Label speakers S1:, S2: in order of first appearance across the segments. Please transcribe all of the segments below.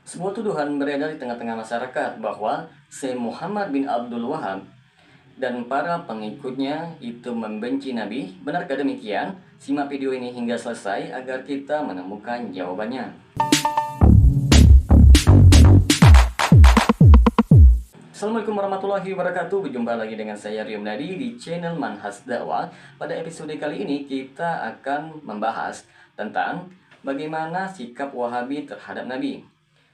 S1: Sebuah tuduhan beredar di tengah-tengah masyarakat bahwa Syekh Muhammad bin Abdul Wahab dan para pengikutnya itu membenci Nabi. Benarkah demikian? Simak video ini hingga selesai agar kita menemukan jawabannya. Assalamualaikum warahmatullahi wabarakatuh. Berjumpa lagi dengan saya Riom Nadi di channel Manhaj Dakwah. Pada episode kali ini kita akan membahas tentang bagaimana sikap Wahabi terhadap Nabi.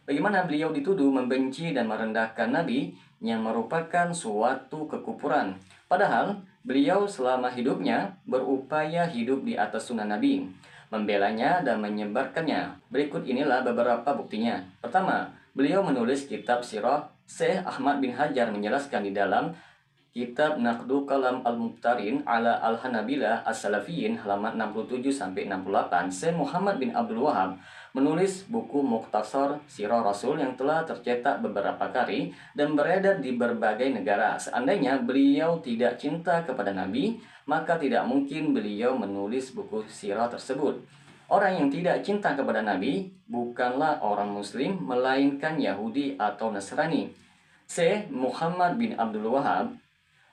S1: Bagaimana beliau dituduh membenci dan merendahkan Nabi yang merupakan suatu kekufuran. Padahal beliau selama hidupnya berupaya hidup di atas sunnah Nabi, membelanya dan menyebarkannya. Berikut inilah beberapa buktinya. Pertama, beliau menulis kitab sirah. Syekh Ahmad bin Hajar menjelaskan di dalam kitab Naqdu Kalam Al-Muqtarin ala Al-Hanabilah As-Salafiyin halaman 67-68, Syekh Muhammad bin Abdul Wahab menulis buku Mukhtasar Sirah Rasul yang telah tercetak beberapa kali dan beredar di berbagai negara. Seandainya beliau tidak cinta kepada Nabi, maka tidak mungkin beliau menulis buku sirah tersebut. Orang yang tidak cinta kepada Nabi bukanlah orang Muslim, melainkan Yahudi atau Nasrani. Syekh Muhammad bin Abdul Wahab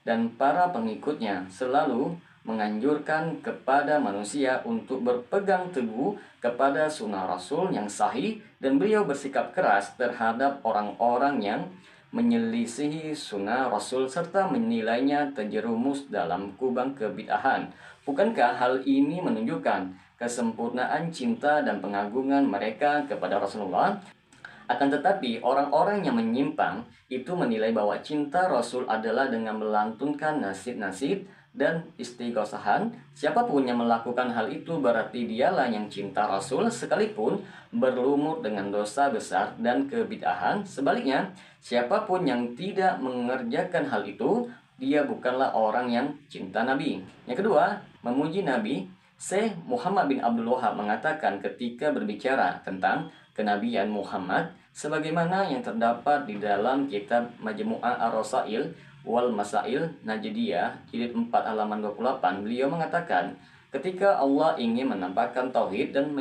S1: dan para pengikutnya selalu menganjurkan kepada manusia untuk berpegang teguh kepada sunnah Rasul yang sahih, dan beliau bersikap keras terhadap orang-orang yang menyelisihi sunnah Rasul serta menilainya terjerumus dalam kubang kebid'ahan. Bukankah hal ini menunjukkan kesempurnaan cinta dan pengagungan mereka kepada Rasulullah? Akan tetapi, orang-orang yang menyimpang itu menilai bahwa cinta Rasul adalah dengan melantunkan nasyid-nasyid dan istighosahan. Siapapun yang melakukan hal itu berarti dialah yang cinta Rasul sekalipun berlumur dengan dosa besar dan kebid'ahan. Sebaliknya, siapapun yang tidak mengerjakan hal itu, dia bukanlah orang yang cinta Nabi. Yang kedua, memuji Nabi. Syekh Muhammad bin Abdul Wahab mengatakan ketika berbicara tentang kenabian Muhammad, sebagaimana yang terdapat di dalam kitab Majmu'ah Ar-Rasail wal Masail Najdiyah jilid 4 halaman 28, beliau mengatakan ketika Allah ingin menampakkan tauhid dan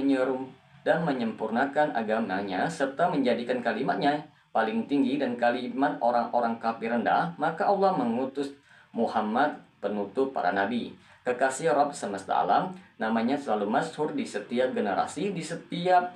S1: menyempurnakan agamanya serta menjadikan kalimatnya paling tinggi dan kalimat orang-orang kafir rendah, maka Allah mengutus Muhammad penutup para nabi, kekasih Rabb semesta alam. Namanya selalu masyhur di setiap generasi, disebut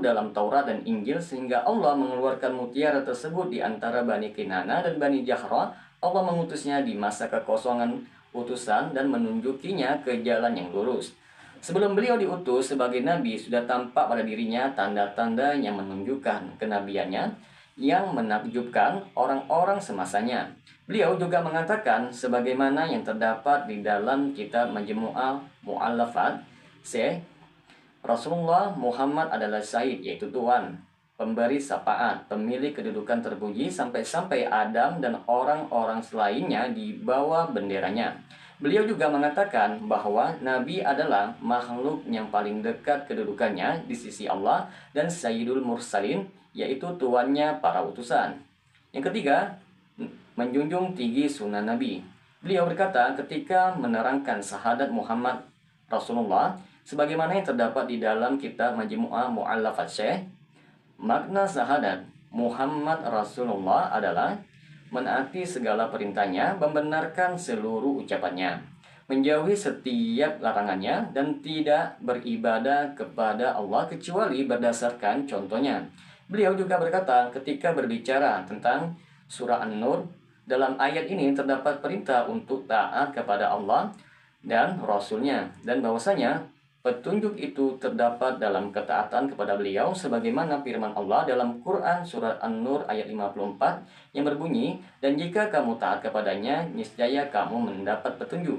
S1: dalam Taurat dan Injil, sehingga Allah mengeluarkan mutiara tersebut di antara Bani Kinana dan Bani Jahra. Allah mengutusnya di masa kekosongan utusan dan menunjukinya ke jalan yang lurus. Sebelum beliau diutus sebagai nabi, sudah tampak pada dirinya tanda-tanda yang menunjukkan kenabiannya yang menakjubkan orang-orang semasanya. Beliau juga mengatakan sebagaimana yang terdapat di dalam kitab Majmu'ah Mu'allafat, Rasulullah Muhammad adalah Sayyid, yaitu Tuhan, pemberi syafaat, pemilik kedudukan terpuji sampai-sampai Adam dan orang-orang selainnya di bawah benderanya. Beliau juga mengatakan bahwa Nabi adalah makhluk yang paling dekat kedudukannya di sisi Allah dan Sayyidul Mursalin, yaitu tuannya para utusan. Yang ketiga, menjunjung tinggi sunnah Nabi. Beliau berkata ketika menerangkan syahadat Muhammad Rasulullah, sebagaimana yang terdapat di dalam kitab Majmu'ah Mu'allafat Syekh, makna syahadat Muhammad Rasulullah adalah menaati segala perintahnya, membenarkan seluruh ucapannya, menjauhi setiap larangannya, dan tidak beribadah kepada Allah kecuali berdasarkan contohnya. Beliau juga berkata ketika berbicara tentang surah An-Nur, dalam ayat ini terdapat perintah untuk taat kepada Allah dan Rasulnya, dan bahwasanya petunjuk itu terdapat dalam ketaatan kepada beliau, sebagaimana firman Allah dalam Quran surat An-Nur ayat 54 yang berbunyi, dan jika kamu taat kepadanya, niscaya kamu mendapat petunjuk.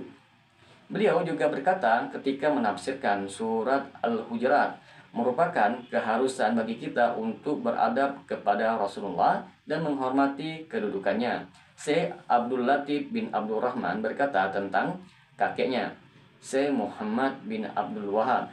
S1: Beliau juga berkata ketika menafsirkan surat Al-Hujurat, merupakan keharusan bagi kita untuk beradab kepada Rasulullah dan menghormati kedudukannya. Syekh Abdul Latif bin Abdul Rahman berkata tentang kakeknya, Syekh Muhammad bin Abdul Wahab.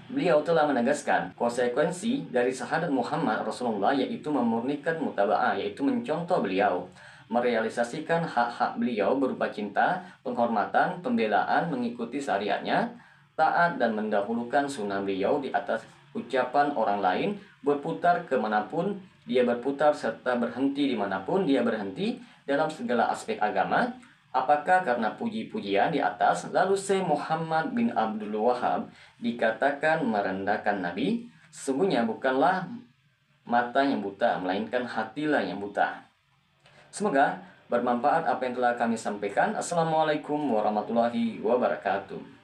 S1: Beliau telah menegaskan konsekuensi dari syahadat Muhammad Rasulullah, yaitu memurnikan mutaba'ah, yaitu mencontoh beliau, merealisasikan hak-hak beliau berupa cinta, penghormatan, pembelaan, mengikuti syariatnya, taat dan mendahulukan sunnah beliau di atas ucapan orang lain, berputar kemanapun dia berputar serta berhenti dimanapun dia berhenti dalam segala aspek agama. Apakah karena puji-pujian di atas, lalu Syekh Muhammad bin Abdul Wahab dikatakan merendahkan Nabi? Sesungguhnya bukanlah mata yang buta, melainkan hatilah yang buta. Semoga bermanfaat apa yang telah kami sampaikan. Assalamualaikum warahmatullahi wabarakatuh.